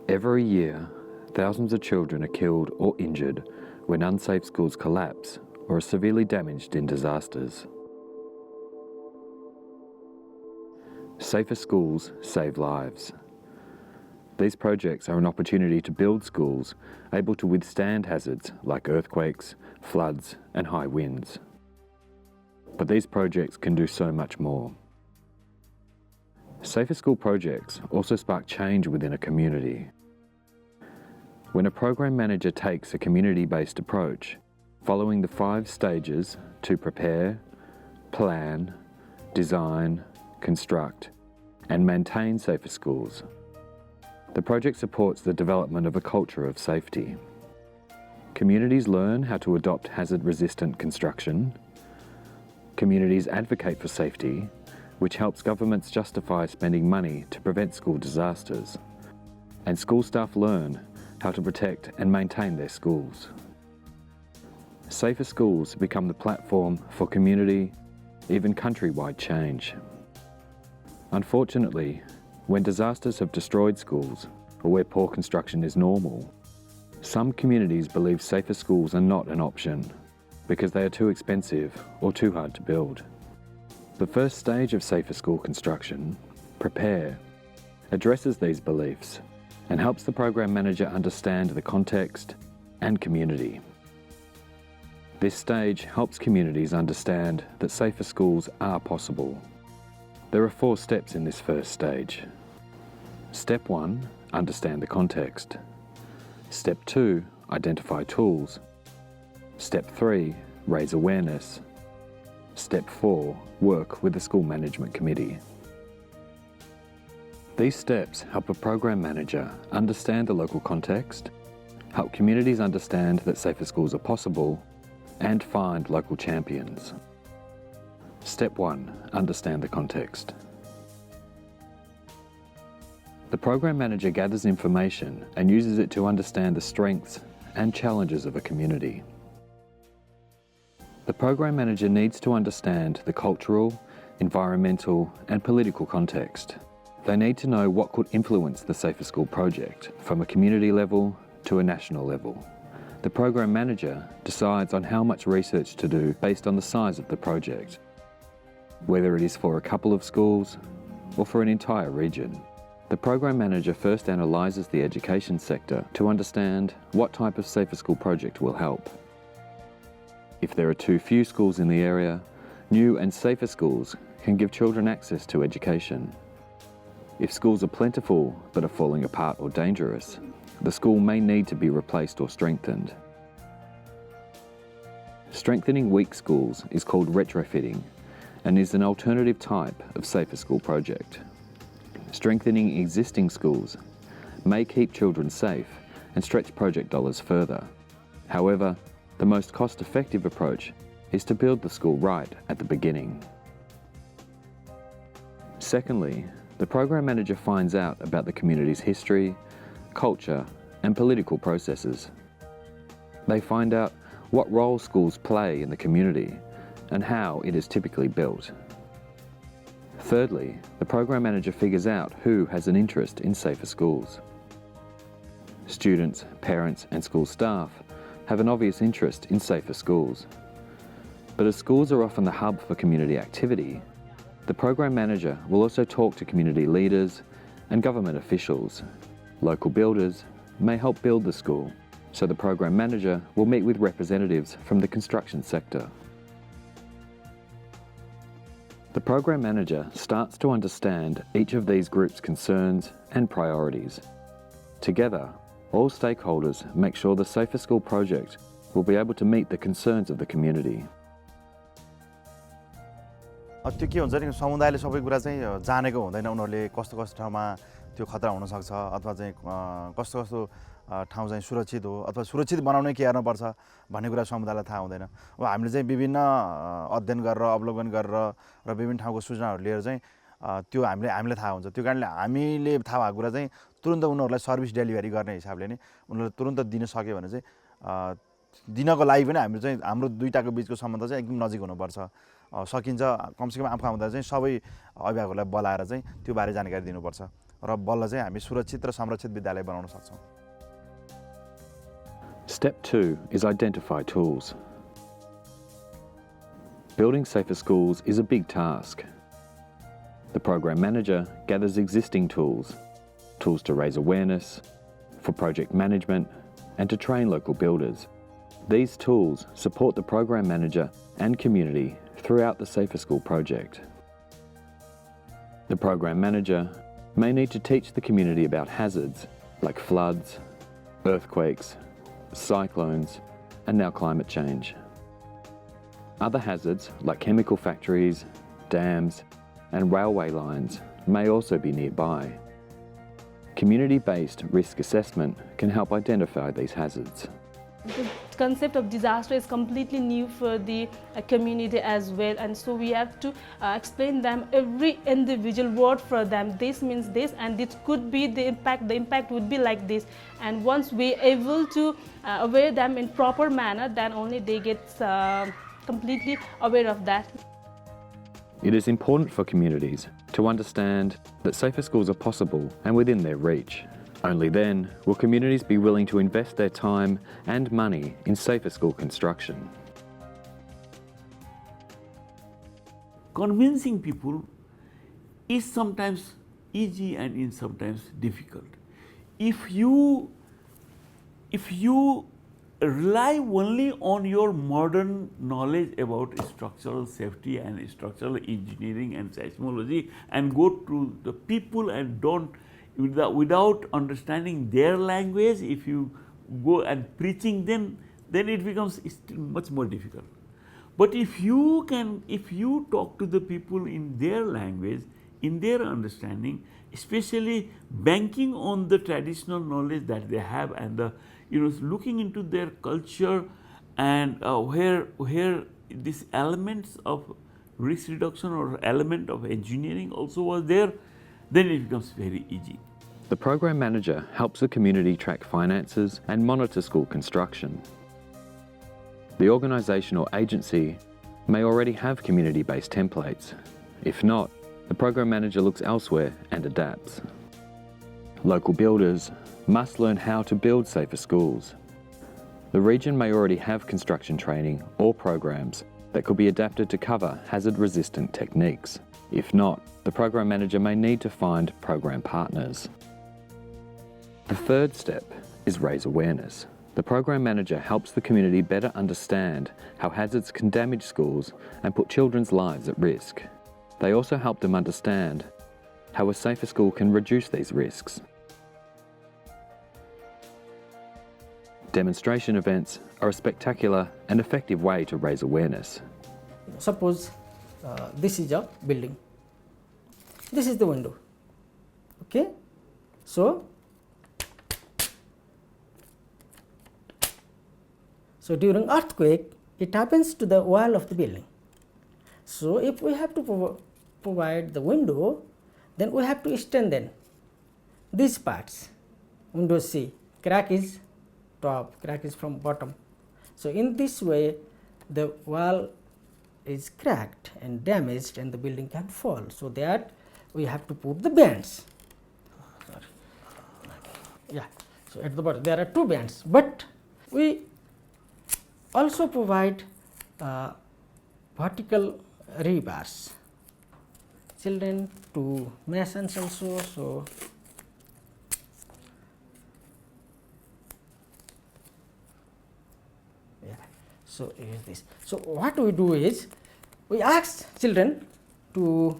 Every year, thousands of children are killed or injured when unsafe schools collapse or are severely damaged in disasters. Safer schools save lives. These projects are an opportunity to build schools able to withstand hazards like earthquakes, floods, and high winds. But these projects can do so much more. Safer school projects also spark change within a community. When a program manager takes a community-based approach, following the 5 stages to prepare, plan, design, construct, and maintain safer schools, the project supports the development of a culture of safety. Communities learn how to adopt hazard-resistant construction. Communities advocate for safety, which helps governments justify spending money to prevent school disasters. And school staff learn how to protect and maintain their schools. Safer schools become the platform for community, even countrywide change. Unfortunately, when disasters have destroyed schools, or where poor construction is normal, some communities believe safer schools are not an option because they are too expensive or too hard to build. The first stage of safer school construction, prepare, addresses these beliefs and helps the program manager understand the context and community. This stage helps communities understand that safer schools are possible. There are 4 steps in this first stage. Step 1, understand the context. Step 2, identify tools. Step 3, raise awareness. Step 4, work with the school management committee. These steps help a program manager understand the local context, help communities understand that safer schools are possible, and find local champions. Step 1, understand the context. The program manager gathers information and uses it to understand the strengths and challenges of a community. The program manager needs to understand the cultural, environmental, and political context. They need to know what could influence the Safer School project from a community level to a national level. The program manager decides on how much research to do based on the size of the project, whether it is for a couple of schools or for an entire region. The program manager first analyses the education sector to understand what type of Safer School project will help. If there are too few schools in the area, new and safer schools can give children access to education. If schools are plentiful but are falling apart or dangerous, the school may need to be replaced or strengthened. Strengthening weak schools is called retrofitting and is an alternative type of Safer School project. Strengthening existing schools may keep children safe and stretch project dollars further. However, the most cost-effective approach is to build the school right at the beginning. Secondly, the program manager finds out about the community's history, culture, and political processes. They find out what role schools play in the community and how it is typically built. Thirdly, the program manager figures out who has an interest in safer schools. Students, parents, and school staff have an obvious interest in safer schools. But as schools are often the hub for community activity, the program manager will also talk to community leaders and government officials. Local builders may help build the school, so the program manager will meet with representatives from the construction sector. The program manager starts to understand each of these groups' concerns and priorities. Together, all stakeholders make sure the Safer School project will be able to meet the concerns of the community. त्यो के हुन्छ नि समुदायले सबै कुरा चाहिँ जानेको हुँदैन उनीहरुले कस्तो कस्तो ठाउँमा त्यो खतरा हुन सक्छ अथवा चाहिँ कस्तो कस्तो ठाउँ चाहिँ सुरक्षित हो अथवा सुरक्षित बनाउन के गर्न पर्छ भन्ने कुरा समुदायलाई थाहा हुँदैन। अब हामीले चाहिँ विभिन्न अध्ययन गरेर अवलोकन गरेर र विभिन्न ठाउँको सूचनाहरु लिएर चाहिँ त्यो हामीलाई थाहा हुन्छ। त्यो कारणले हामीले थाहा भएको कुरा चाहिँ तुरुन्त उनीहरुलाई सर्भिस डेलिभरी गर्ने हिसाबले नि उनीहरुले तुरुन्त दिन सक्यो भने चाहिँ दिनको लागि पनि हामी चाहिँ हाम्रो दुईटाको बीचको सम्बन्ध चाहिँ एकदम नजिक हुनुपर्छ। सकिन्छ कमसेकम आफू आउँदा चाहिँ सबै अभिभावकहरूलाई बोलाएर चाहिँ त्यो बारे जानकारी दिनुपर्छ र बल्ल चाहिँ हामी सुरक्षित र संरक्षित विद्यालय बनाउन सक्छौँ। Step 2 is identify tools. Building safer schools is a big task. The program manager gathers existing tools to raise awareness, for project management, and to train local builders. These tools support the program manager and community throughout the Safer School project. The program manager may need to teach the community about hazards like floods, earthquakes, cyclones, and now climate change. Other hazards like chemical factories, dams, and railway lines may also be nearby. Community-based risk assessment can help identify these hazards. The concept of disaster is completely new for the community as well, and so we have to explain them every individual word for them. This means this, and this could be the impact would be like this. And once we are able to aware them in proper manner, then only they get completely aware of that. It is important for communities to understand that safer schools are possible and within their reach. Only then will communities be willing to invest their time and money in safer school construction. Convincing people is sometimes easy and is sometimes difficult. If you rely only on your modern knowledge about structural safety and structural engineering and seismology and go to the people and don't without understanding their language, if you go and preaching then it becomes much more difficult. But if you talk to the people in their language, in their understanding, especially banking on the traditional knowledge that they have and the looking into their culture and where these elements of risk reduction or element of engineering also was there, then it becomes very easy. The program manager helps the community track finances and monitor school construction. The organisation or agency may already have community-based templates. If not, the program manager looks elsewhere and adapts. Local builders must learn how to build safer schools. The region may already have construction training or programs that could be adapted to cover hazard-resistant techniques. If not, the program manager may need to find program partners. The third step is raise awareness. The program manager helps the community better understand how hazards can damage schools and put children's lives at risk. They also help them understand how a safer school can reduce these risks. Demonstration events are a spectacular and effective way to raise awareness. Suppose this is a building. This is the window. Okay, so during earthquake, it happens to the wall of the building. So if we have to provide the window, then we have to strengthen these parts. Window C, crack is top, crack is from bottom. So in this way, the wall is cracked and damaged and the building can fall. So that we have to put the bands. Yeah, so at the bottom there are two bands, but we also provide vertical rebars. Children to masons also. So yeah, so is this. So what we do is we ask children to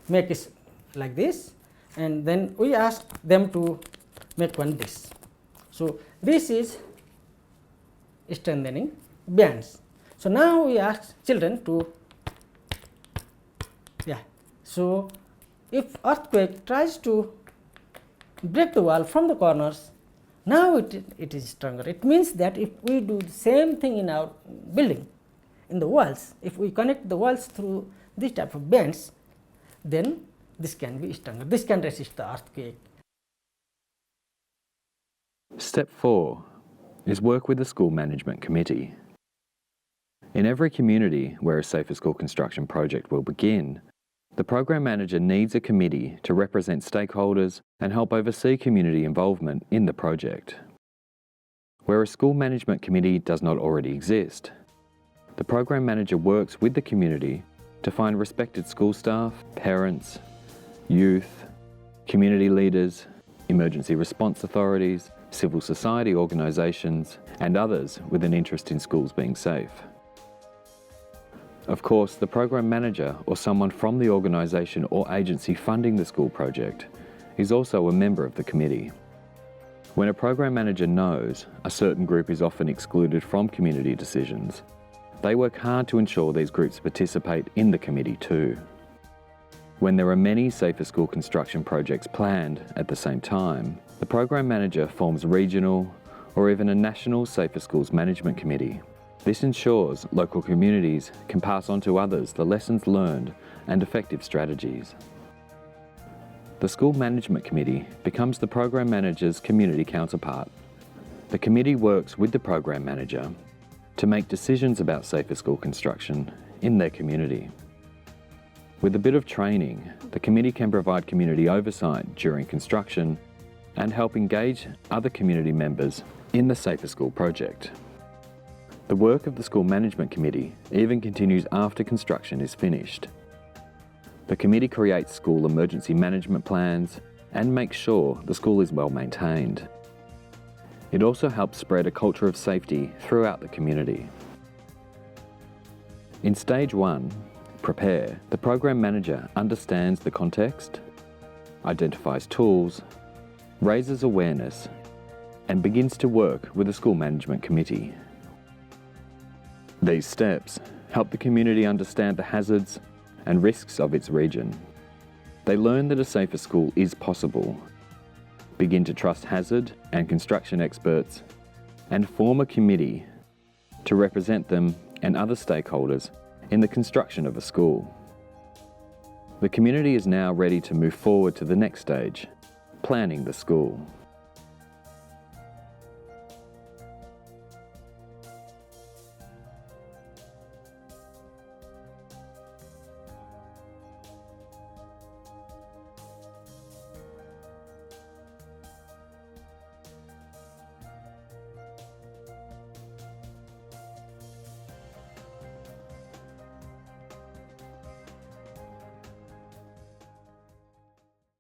make it like this, and then we ask them to make one this. So this is strengthening bands. So now we ask children to, yeah, so if earthquake tries to break the wall from the corners, now it is stronger. It means that if we do the same thing in our building, in the walls, if we connect the walls through this type of bands, then this can be stronger. This can resist the earthquake. Step 4 is work with the school management committee. In every community where a safer school construction project will begin, The program manager needs a committee to represent stakeholders and help oversee community involvement in the project. Where a school management committee does not already exist, the program manager works with the community to find respected school staff, parents, youth, community leaders, emergency response authorities, civil society organisations, and others with an interest in schools being safe. Of course, the program manager or someone from the organisation or agency funding the school project is also a member of the committee. When a program manager knows a certain group is often excluded from community decisions, they work hard to ensure these groups participate in the committee too. When there are many safer school construction projects planned at the same time, the program manager forms regional or even a national Safer Schools Management Committee. This ensures local communities can pass on to others the lessons learned and effective strategies. The School Management Committee becomes the program manager's community counterpart. The committee works with the program manager to make decisions about safer school construction in their community. With a bit of training, the committee can provide community oversight during construction and help engage other community members in the Safer School project. The work of the School Management Committee even continues after construction is finished. The committee creates school emergency management plans and makes sure the school is well maintained. It also helps spread a culture of safety throughout the community. In Stage 1, Prepare, the program manager understands the context, identifies tools, raises awareness, and begins to work with the School Management Committee. These steps help the community understand the hazards and risks of its region. They learn that a safer school is possible, begin to trust hazard and construction experts, and form a committee to represent them and other stakeholders in the construction of a school. The community is now ready to move forward to the next stage, planning the school.